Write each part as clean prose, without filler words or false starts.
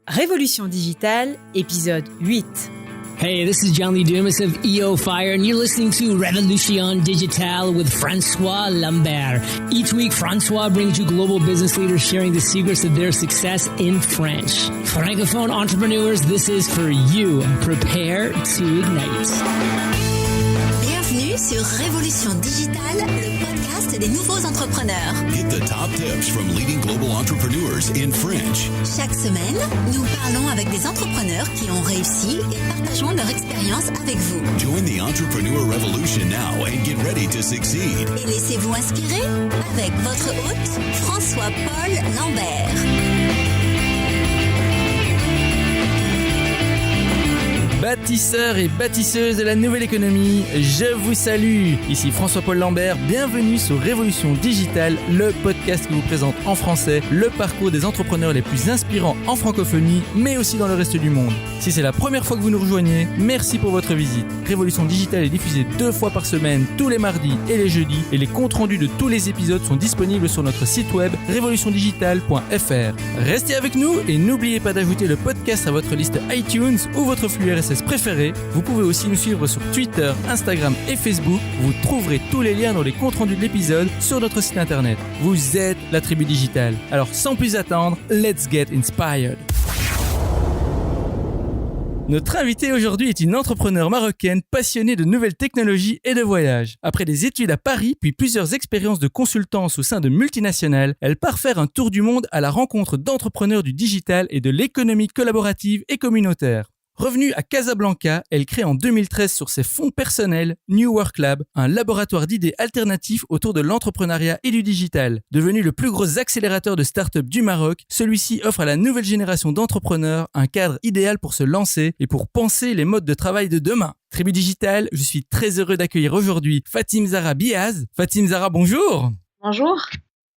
Révolution digitale, épisode 8. Hey, this is John Lee Dumas of EO Fire, and you're listening to Révolution Digitale with François Lambert. Each week, François brings you global business leaders sharing the secrets of their success in French. Francophone entrepreneurs, this is for you. Prepare to ignite. Bienvenue sur Révolution Digitale, le podcast des nouveaux entrepreneurs. Get the top tips from leading global entrepreneurs in French. Chaque semaine, nous parlons avec des entrepreneurs qui ont réussi et partageons leur expérience avec vous. Join the entrepreneur revolution now and get ready to succeed. Et laissez-vous inspirer avec votre hôte, François-Paul Lambert. Bâtisseurs et bâtisseuses de la nouvelle économie, je vous salue. Ici François-Paul Lambert, bienvenue sur Révolution Digitale, le podcast qui vous présente en français le parcours des entrepreneurs les plus inspirants en francophonie, mais aussi dans le reste du monde. Si c'est la première fois que vous nous rejoignez, merci pour votre visite. Révolution Digitale est diffusée 2 fois par semaine, tous les mardis et les jeudis, et les comptes rendus de tous les épisodes sont disponibles sur notre site web révolutiondigitale.fr. Restez avec nous et n'oubliez pas d'ajouter le podcast à votre liste iTunes ou votre flux RSS préféré. Vous pouvez aussi nous suivre sur Twitter, Instagram et Facebook. Vous trouverez tous les liens dans les comptes rendus de l'épisode sur notre site internet. Vous êtes la tribu digitale. Alors sans plus attendre, let's get inspired. Notre invitée aujourd'hui est une entrepreneure marocaine passionnée de nouvelles technologies et de voyages. Après des études à Paris, puis plusieurs expériences de consultance au sein de multinationales, elle part faire un tour du monde à la rencontre d'entrepreneurs du digital et de l'économie collaborative et communautaire. Revenue à Casablanca, elle crée en 2013 sur ses fonds personnels New Work Lab, un laboratoire d'idées alternatifs autour de l'entrepreneuriat et du digital. Devenu le plus gros accélérateur de start-up du Maroc, celui-ci offre à la nouvelle génération d'entrepreneurs un cadre idéal pour se lancer et pour penser les modes de travail de demain. Tribu Digitale, je suis très heureux d'accueillir aujourd'hui Fatim Zahra Biaz. Fatim Zahra, bonjour. Bonjour.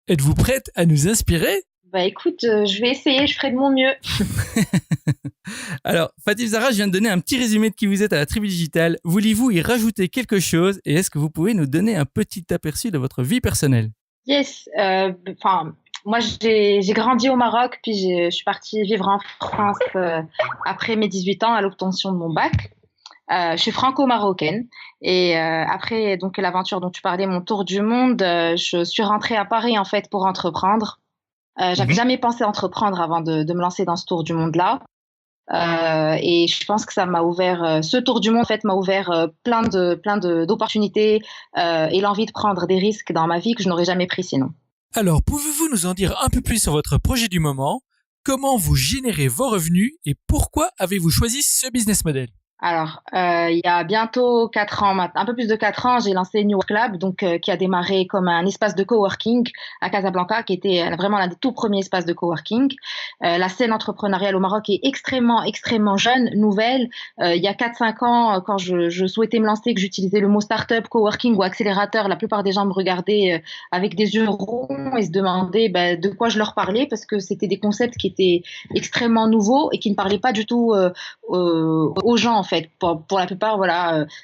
Êtes-vous prête à nous inspirer ? Bah écoute, je vais essayer, je ferai de mon mieux. Alors, Fatim Zahra, je viens de donner un petit résumé de qui vous êtes à la Tribu Digitale. Voulez-vous y rajouter quelque chose et est-ce que vous pouvez nous donner un petit aperçu de votre vie personnelle ? Yes, moi j'ai grandi au Maroc, puis je suis partie vivre en France après mes 18 ans à l'obtention de mon bac. Je suis franco-marocaine et après donc l'aventure dont tu parlais, mon tour du monde, je suis rentrée à Paris en fait pour entreprendre. J'avais jamais pensé entreprendre avant de me lancer dans ce tour du monde-là. Et je pense que ça m'a ouvert, ce tour du monde en fait m'a ouvert plein d'opportunités et l'envie de prendre des risques dans ma vie que je n'aurais jamais pris sinon. Alors, pouvez-vous nous en dire un peu plus sur votre projet du moment ? Comment vous générez vos revenus et pourquoi avez-vous choisi ce business model ? Alors, il y a bientôt 4 ans, un peu plus de 4 ans, j'ai lancé New Work Lab, donc qui a démarré comme un espace de coworking à Casablanca, qui était vraiment l'un des tout premiers espaces de coworking. La scène entrepreneuriale au Maroc est extrêmement jeune, nouvelle. Il y a 4-5 ans, quand je souhaitais me lancer, que j'utilisais le mot startup, coworking ou accélérateur, la plupart des gens me regardaient avec des yeux ronds et se demandaient de quoi je leur parlais, parce que c'était des concepts qui étaient extrêmement nouveaux et qui ne parlaient pas du tout aux gens. En fait, pour la plupart,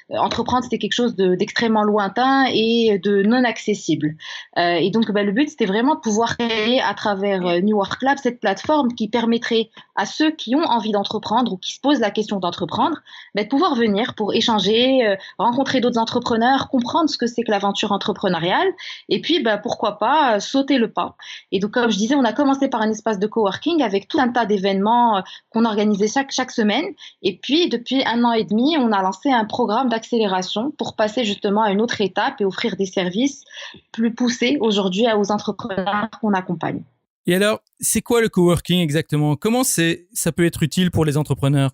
entreprendre c'était quelque chose d'extrêmement lointain et de non accessible. Et donc, le but c'était vraiment de pouvoir créer à travers New Work Lab cette plateforme qui permettrait à ceux qui ont envie d'entreprendre ou qui se posent la question d'entreprendre, de pouvoir venir pour échanger, rencontrer d'autres entrepreneurs, comprendre ce que c'est que l'aventure entrepreneuriale, et puis pourquoi pas sauter le pas. Et donc, comme je disais, on a commencé par un espace de coworking avec tout un tas d'événements qu'on organisait chaque semaine, et puis depuis 1 an et demi, on a lancé un programme d'accélération pour passer justement à une autre étape et offrir des services plus poussés aujourd'hui aux entrepreneurs qu'on accompagne. Et alors, c'est quoi le coworking exactement ? Comment ça peut être utile pour les entrepreneurs ?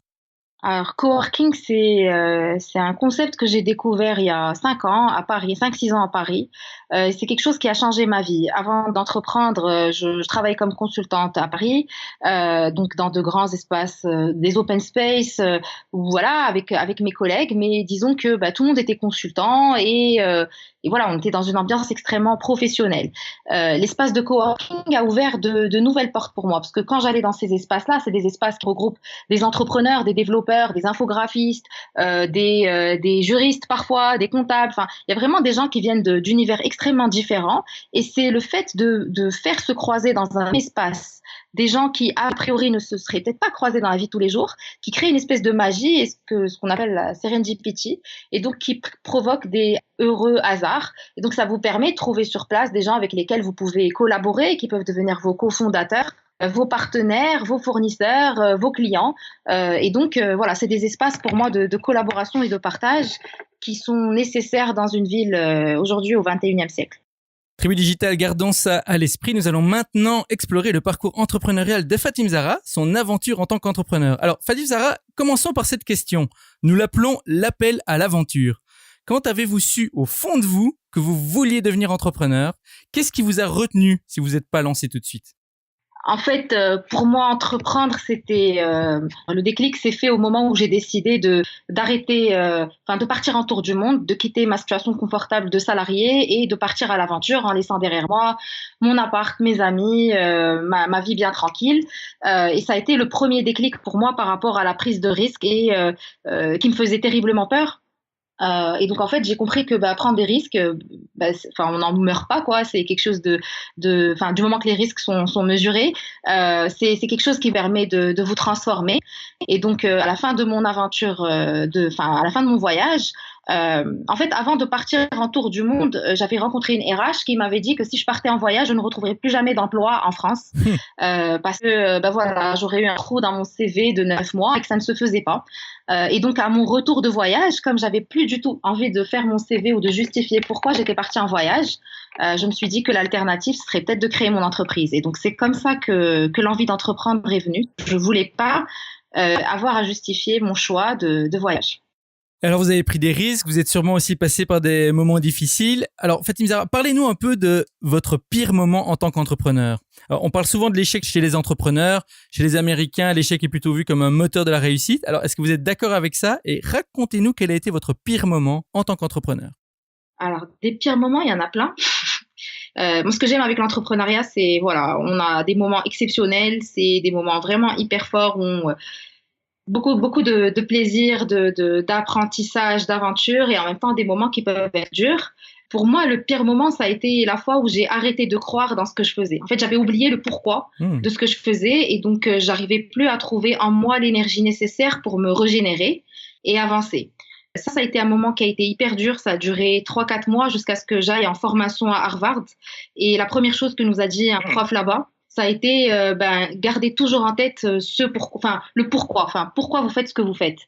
Alors, coworking, c'est un concept que j'ai découvert il y a 5 ans à Paris, 5-6 ans à Paris. C'est quelque chose qui a changé ma vie. Avant d'entreprendre, je travaillais comme consultante à Paris, donc dans de grands espaces, des open space, avec mes collègues. Mais disons que tout le monde était consultant et on était dans une ambiance extrêmement professionnelle. L'espace de coworking a ouvert de nouvelles portes pour moi, parce que quand j'allais dans ces espaces-là, c'est des espaces qui regroupent des entrepreneurs, des développeurs, des infographistes, des juristes parfois, des comptables. Enfin, il y a vraiment des gens qui viennent d'univers extrêmement différents. Et c'est le fait de faire se croiser dans un espace des gens qui, a priori, ne se seraient peut-être pas croisés dans la vie de tous les jours, qui créent une espèce de magie, et ce qu'on appelle la serendipity, et donc qui provoque des heureux hasards. Et donc, ça vous permet de trouver sur place des gens avec lesquels vous pouvez collaborer, qui peuvent devenir vos cofondateurs, vos partenaires, vos fournisseurs, vos clients. Et donc, voilà, c'est des espaces pour moi de collaboration et de partage qui sont nécessaires dans une ville aujourd'hui au XXIe siècle. Tribu Digital, gardons ça à l'esprit. Nous allons maintenant explorer le parcours entrepreneurial de Fatim Zahra, son aventure en tant qu'entrepreneur. Alors, Fatim Zahra, commençons par cette question. Nous l'appelons l'appel à l'aventure. Quand avez-vous su au fond de vous que vous vouliez devenir entrepreneur? Qu'est-ce qui vous a retenu si vous n'êtes pas lancé tout de suite? En fait, pour moi, entreprendre, c'était le déclic s'est fait au moment où j'ai décidé d'arrêter, de partir en tour du monde, de quitter ma situation confortable de salarié et de partir à l'aventure en laissant derrière moi mon appart, mes amis, ma vie bien tranquille. Et ça a été le premier déclic pour moi par rapport à la prise de risque et qui me faisait terriblement peur. Et donc en fait j'ai compris que prendre des risques, on n'en meurt pas quoi. C'est quelque chose du moment que les risques sont mesurés, c'est quelque chose qui permet de vous transformer. Et donc à la fin de mon aventure, à la fin de mon voyage, en fait, avant de partir en tour du monde, j'avais rencontré une RH qui m'avait dit que si je partais en voyage, je ne retrouverais plus jamais d'emploi en France parce que j'aurais eu un trou dans mon CV de 9 mois et que ça ne se faisait pas. Et donc, à mon retour de voyage, comme j'avais plus du tout envie de faire mon CV ou de justifier pourquoi j'étais partie en voyage, je me suis dit que l'alternative serait peut-être de créer mon entreprise. Et donc, c'est comme ça que l'envie d'entreprendre est venue. Je voulais pas avoir à justifier mon choix de voyage. Alors, vous avez pris des risques, vous êtes sûrement aussi passé par des moments difficiles. Alors, Fatim Zahra, parlez-nous un peu de votre pire moment en tant qu'entrepreneur. Alors, on parle souvent de l'échec chez les entrepreneurs. Chez les Américains, l'échec est plutôt vu comme un moteur de la réussite. Alors, est-ce que vous êtes d'accord avec ça? Et racontez-nous quel a été votre pire moment en tant qu'entrepreneur. Alors, des pires moments, il y en a plein. Ce que j'aime avec l'entrepreneuriat, c'est, on a des moments exceptionnels, c'est des moments vraiment hyper forts où beaucoup de plaisir, d'apprentissage, d'aventure et en même temps des moments qui peuvent être durs. Pour moi, le pire moment, ça a été la fois où j'ai arrêté de croire dans ce que je faisais. En fait, j'avais oublié le pourquoi de ce que je faisais et donc j'arrivais plus à trouver en moi l'énergie nécessaire pour me régénérer et avancer. Ça a été un moment qui a été hyper dur. Ça a duré 3-4 mois jusqu'à ce que j'aille en formation à Harvard. Et la première chose que nous a dit un prof là-bas, ça a été garder toujours en tête le pourquoi. Pourquoi vous faites ce que vous faites.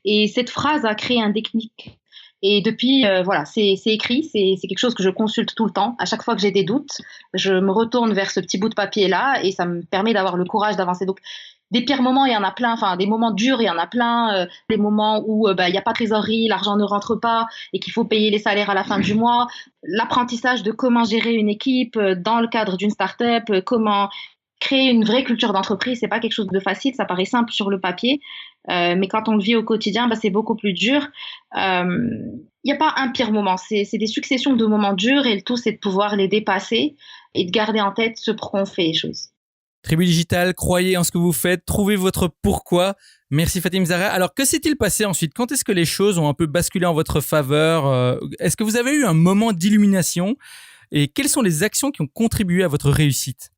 Et cette phrase a créé un déclic. Et depuis, c'est écrit, c'est quelque chose que je consulte tout le temps. À chaque fois que j'ai des doutes, je me retourne vers ce petit bout de papier-là et ça me permet d'avoir le courage d'avancer. Donc, des pires moments, il y en a plein. Des moments durs, il y en a plein. Des moments où il n'y a pas de trésorerie, l'argent ne rentre pas et qu'il faut payer les salaires à la fin du mois. L'apprentissage de comment gérer une équipe dans le cadre d'une start-up, comment créer une vraie culture d'entreprise, c'est pas quelque chose de facile. Ça paraît simple sur le papier, mais quand on le vit au quotidien, c'est beaucoup plus dur. Il n'y a pas un pire moment. C'est des successions de moments durs et le tout, c'est de pouvoir les dépasser et de garder en tête ce pour quoi on fait les choses. Tribu Digital, croyez en ce que vous faites, trouvez votre pourquoi. Merci Fatim Zahra. Alors, que s'est-il passé ensuite? Quand est-ce que les choses ont un peu basculé en votre faveur? Est-ce que vous avez eu un moment d'illumination? Et quelles sont les actions qui ont contribué à votre réussite?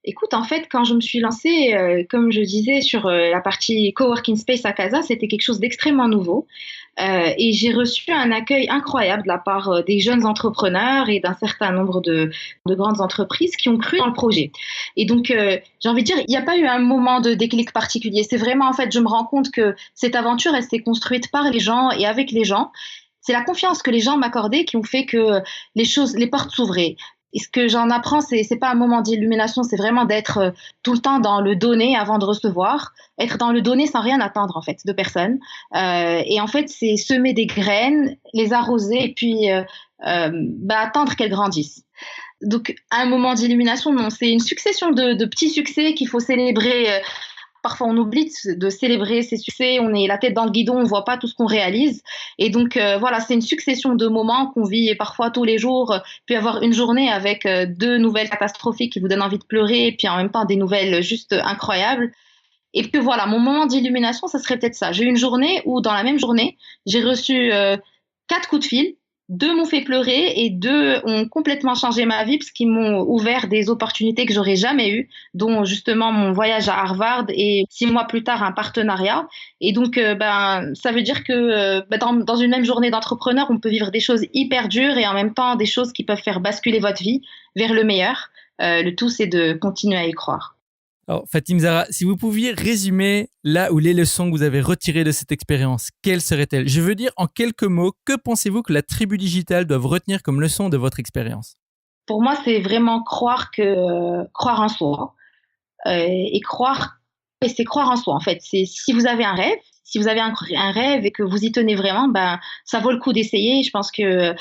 Écoute, en fait, quand je me suis lancée, comme je disais, sur la partie coworking space à Casa, c'était quelque chose d'extrêmement nouveau. Et j'ai reçu un accueil incroyable de la part des jeunes entrepreneurs et d'un certain nombre de grandes entreprises qui ont cru dans le projet. Et donc, j'ai envie de dire, il n'y a pas eu un moment de déclic particulier. C'est vraiment, en fait, je me rends compte que cette aventure, elle s'est construite par les gens et avec les gens. C'est la confiance que les gens m'accordaient qui ont fait que les portes s'ouvraient. Et ce que j'en apprends, c'est pas un moment d'illumination, c'est vraiment d'être tout le temps dans le donner avant de recevoir, être dans le donner sans rien attendre en fait de personne. Et en fait, c'est semer des graines, les arroser et puis attendre qu'elles grandissent. Donc, un moment d'illumination, non, c'est une succession de petits succès qu'il faut célébrer. Parfois, on oublie de célébrer ces succès. On est la tête dans le guidon, on ne voit pas tout ce qu'on réalise. Et donc, c'est une succession de moments qu'on vit parfois tous les jours. Puis avoir une journée avec 2 nouvelles catastrophiques qui vous donnent envie de pleurer, et puis en même temps des nouvelles juste incroyables. Et puis voilà, mon moment d'illumination, ça serait peut-être ça. J'ai eu une journée où, dans la même journée, j'ai reçu 4 coups de fil 2 m'ont fait pleurer et 2 ont complètement changé ma vie parce qu'ils m'ont ouvert des opportunités que j'aurais jamais eues, dont justement mon voyage à Harvard et 6 mois plus tard un partenariat. Et donc, ça veut dire que dans une même journée d'entrepreneur, on peut vivre des choses hyper dures et en même temps des choses qui peuvent faire basculer votre vie vers le meilleur. Le tout, c'est de continuer à y croire. Alors, Fatim Zahra, si vous pouviez résumer là où les leçons que vous avez retirées de cette expérience, quelles seraient-elles? Je veux dire, en quelques mots, que pensez-vous que la tribu digitale doive retenir comme leçon de votre expérience? Pour moi, c'est vraiment croire en soi et c'est croire en soi en fait. C'est si vous avez un rêve, si vous avez un rêve et que vous y tenez vraiment, ça vaut le coup d'essayer. Je pense que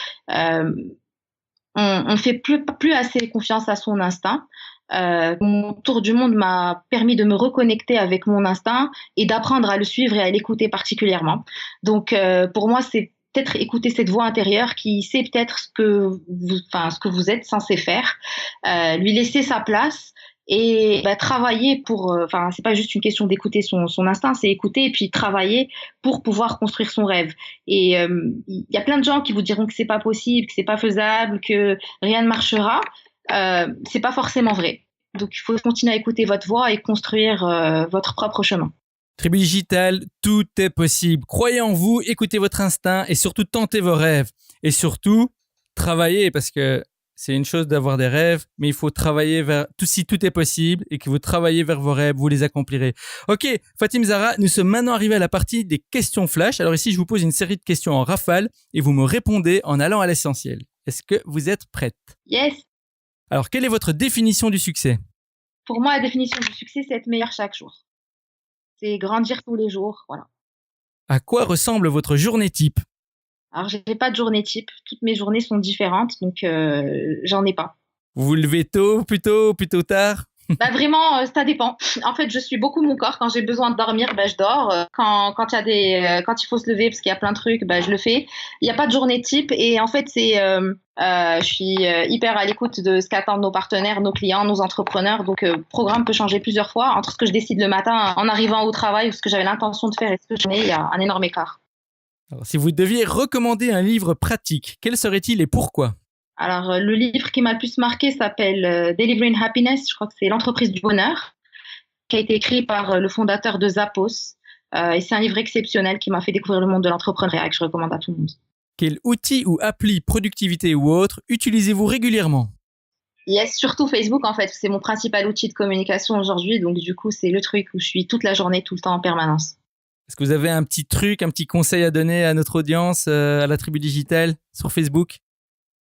on fait plus assez confiance à son instinct. Mon tour du monde m'a permis de me reconnecter avec mon instinct et d'apprendre à le suivre et à l'écouter particulièrement. Donc, pour moi, c'est peut-être écouter cette voix intérieure qui sait peut-être ce que vous êtes censé faire, lui laisser sa place et travailler pour. C'est pas juste une question d'écouter son instinct, c'est écouter et puis travailler pour pouvoir construire son rêve. Et il y a plein de gens qui vous diront que c'est pas possible, que c'est pas faisable, que rien ne marchera. C'est pas forcément vrai. Donc, il faut continuer à écouter votre voix et construire votre propre chemin. Tribu Digitale, tout est possible. Croyez en vous, écoutez votre instinct et surtout tentez vos rêves. Et surtout, travaillez parce que c'est une chose d'avoir des rêves, mais il faut travailler si tout est possible et que vous travaillez vers vos rêves, vous les accomplirez. Ok, Fatim Zahra, nous sommes maintenant arrivés à la partie des questions flash. Alors ici, je vous pose une série de questions en rafale et vous me répondez en allant à l'essentiel. Est-ce que vous êtes prête? Yes. Alors, quelle est votre définition du succès? Pour moi, la définition du succès, c'est être meilleur chaque jour. C'est grandir tous les jours, voilà. À quoi ressemble votre journée type? Alors, j'ai pas de journée type. Toutes mes journées sont différentes, donc j'en ai pas. Vous vous levez tôt, plutôt tard? Vraiment, ça dépend. En fait, je suis beaucoup mon corps. Quand j'ai besoin de dormir, je dors. Quand il faut se lever parce qu'il y a plein de trucs, je le fais. Il n'y a pas de journée type. Et en fait, je suis hyper à l'écoute de ce qu'attendent nos partenaires, nos clients, nos entrepreneurs. Donc, le programme peut changer plusieurs fois. Entre ce que je décide le matin en arrivant au travail ou ce que j'avais l'intention de faire et ce que j'en ai, il y a un énorme écart. Alors, si vous deviez recommander un livre pratique, quel serait-il et pourquoi? Alors, le livre qui m'a le plus marqué s'appelle Delivering Happiness. Je crois que c'est l'entreprise du bonheur, qui a été écrit par le fondateur de Zappos. Et c'est un livre exceptionnel qui m'a fait découvrir le monde de l'entrepreneuriat et que je recommande à tout le monde. Quel outil ou appli, productivité ou autre, utilisez-vous régulièrement? Yes, surtout Facebook en fait. C'est mon principal outil de communication aujourd'hui. Donc, du coup, c'est le truc où je suis toute la journée, tout le temps en permanence. Est-ce que vous avez un petit truc, un petit conseil à donner à notre audience, à la tribu digitale sur Facebook?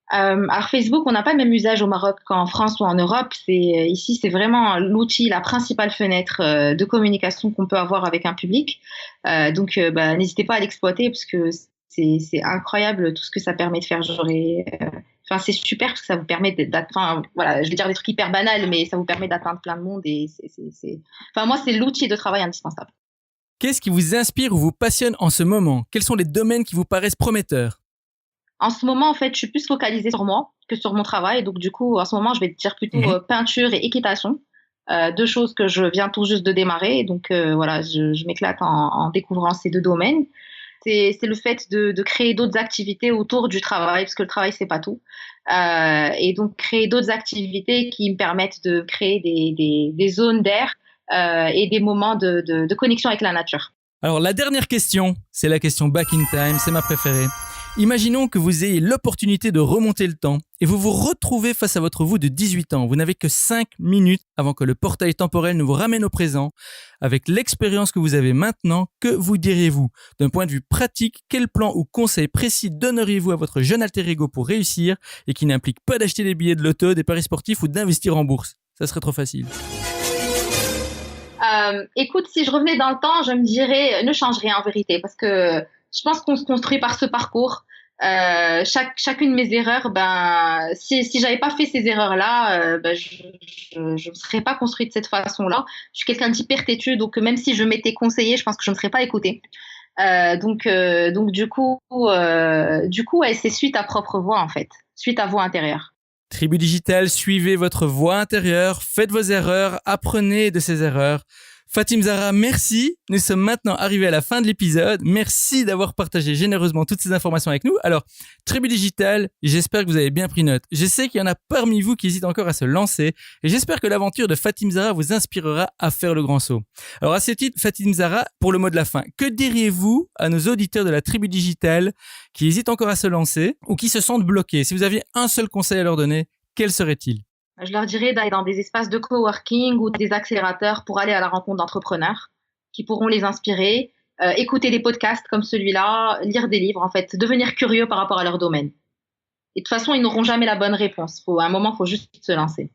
Alors Facebook, on n'a pas le même usage au Maroc qu'en France ou en Europe. Ici, c'est vraiment l'outil, la principale fenêtre de communication qu'on peut avoir avec un public. Donc, n'hésitez pas à l'exploiter parce que c'est incroyable tout ce que ça permet de faire. C'est super parce que ça vous permet je vais dire des trucs hyper banals, mais ça vous permet d'atteindre plein de monde et moi, c'est l'outil de travail indispensable. Qu'est-ce qui vous inspire ou vous passionne en ce moment? Quels sont les domaines qui vous paraissent prometteurs? En ce moment, en fait, je suis plus focalisée sur moi que sur mon travail. Donc, du coup, en ce moment, je vais dire plutôt peinture et équitation. 2 choses que je viens tout juste de démarrer. Donc, je m'éclate en découvrant ces 2 domaines. C'est le fait de créer d'autres activités autour du travail, parce que le travail, c'est pas tout. Et donc, créer d'autres activités qui me permettent de créer des zones d'air et des moments de connexion avec la nature. Alors, la dernière question, c'est la question back in time. C'est ma préférée. Imaginons que vous ayez l'opportunité de remonter le temps et vous vous retrouvez face à votre vous de 18 ans. Vous n'avez que 5 minutes avant que le portail temporel ne vous ramène au présent. Avec l'expérience que vous avez maintenant, que vous diriez-vous? D'un point de vue pratique, quel plan ou conseil précis donneriez-vous à votre jeune alter ego pour réussir et qui n'implique pas d'acheter des billets de loto, des paris sportifs ou d'investir en bourse? Ça serait trop facile. Écoute, si je revenais dans le temps, je me dirais ne change rien en vérité parce que je pense qu'on se construit par ce parcours. Chacune de mes erreurs, si j'avais pas fait ces erreurs-là, je me serais pas construite de cette façon-là. Je suis quelqu'un d'hyper têtu, donc même si je m'étais conseillée, je pense que je ne serais pas écoutée. Donc du coup, c'est suit ta propre voix en fait, suit ta voix intérieure. Tribu Digitale, suivez votre voix intérieure, faites vos erreurs, apprenez de ces erreurs. Fatim Zahra, merci. Nous sommes maintenant arrivés à la fin de l'épisode. Merci d'avoir partagé généreusement toutes ces informations avec nous. Alors, Tribu Digital, j'espère que vous avez bien pris note. Je sais qu'il y en a parmi vous qui hésitent encore à se lancer et j'espère que l'aventure de Fatim Zahra vous inspirera à faire le grand saut. Alors, à ce titre, Fatim Zahra, pour le mot de la fin, que diriez-vous à nos auditeurs de la Tribu Digital qui hésitent encore à se lancer ou qui se sentent bloqués? Si vous aviez un seul conseil à leur donner, quel serait-il? Je leur dirais d'aller dans des espaces de coworking ou des accélérateurs pour aller à la rencontre d'entrepreneurs qui pourront les inspirer, écouter des podcasts comme celui-là, lire des livres, en fait, devenir curieux par rapport à leur domaine. Et de toute façon, ils n'auront jamais la bonne réponse. À un moment, il faut juste se lancer.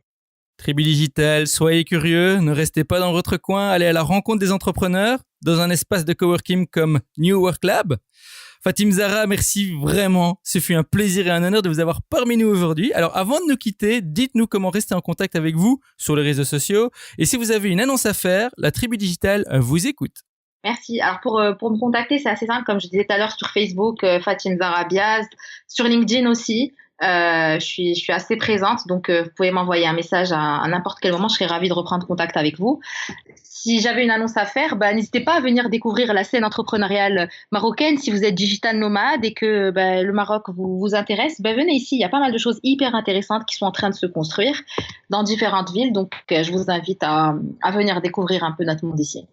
Tribu Digital, soyez curieux, ne restez pas dans votre coin, allez à la rencontre des entrepreneurs dans un espace de coworking comme New Work Lab. Fatim Zahra, merci vraiment. Ce fut un plaisir et un honneur de vous avoir parmi nous aujourd'hui. Alors, avant de nous quitter, dites-nous comment rester en contact avec vous sur les réseaux sociaux. Et si vous avez une annonce à faire, la Tribu Digital vous écoute. Merci. Alors, pour me contacter, c'est assez simple. Comme je disais tout à l'heure, sur Facebook, Fatim Zahra Biaz, sur LinkedIn aussi. Je suis assez présente, donc vous pouvez m'envoyer un message à n'importe quel moment. Je serai ravie de reprendre contact avec vous. Si j'avais une annonce à faire, n'hésitez pas à venir découvrir la scène entrepreneuriale marocaine. Si vous êtes digital nomade et que le Maroc vous intéresse, venez ici. Il y a pas mal de choses hyper intéressantes qui sont en train de se construire dans différentes villes. Donc, je vous invite à venir découvrir un peu notre monde ici.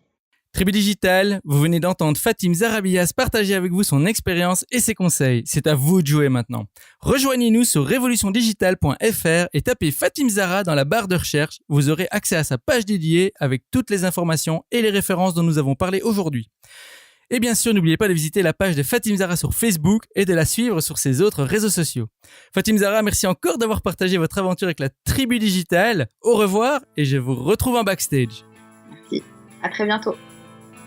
Tribu Digital, vous venez d'entendre Fatim Zahra Biaz partager avec vous son expérience et ses conseils. C'est à vous de jouer maintenant. Rejoignez-nous sur revolutiondigital.fr et tapez Fatim Zahra dans la barre de recherche. Vous aurez accès à sa page dédiée avec toutes les informations et les références dont nous avons parlé aujourd'hui. Et bien sûr, n'oubliez pas de visiter la page de Fatim Zahra sur Facebook et de la suivre sur ses autres réseaux sociaux. Fatim Zahra, merci encore d'avoir partagé votre aventure avec la Tribu Digital. Au revoir et je vous retrouve en backstage. Merci. À très bientôt.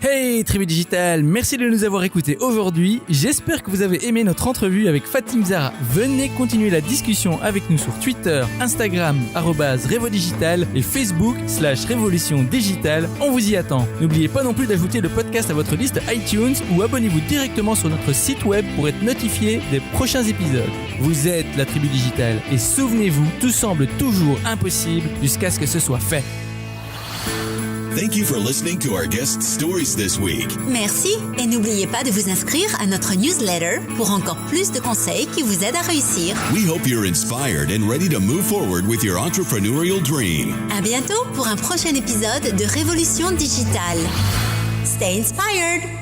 Hey Tribu Digital, merci de nous avoir écoutés aujourd'hui. J'espère que vous avez aimé notre entrevue avec Fatim Zahra. Venez continuer la discussion avec nous sur Twitter, Instagram, @RevoDigital et Facebook /Révolution Digitale. On vous y attend. N'oubliez pas non plus d'ajouter le podcast à votre liste iTunes ou abonnez-vous directement sur notre site web pour être notifié des prochains épisodes. Vous êtes la Tribu Digital et souvenez-vous, tout semble toujours impossible jusqu'à ce que ce soit fait. Thank you for listening to our guest stories this week. Merci et n'oubliez pas de vous inscrire à notre newsletter pour encore plus de conseils qui vous aident à réussir. We hope you're inspired and ready to move forward with your entrepreneurial dream. À bientôt pour un prochain épisode de Révolution Digitale. Stay inspired!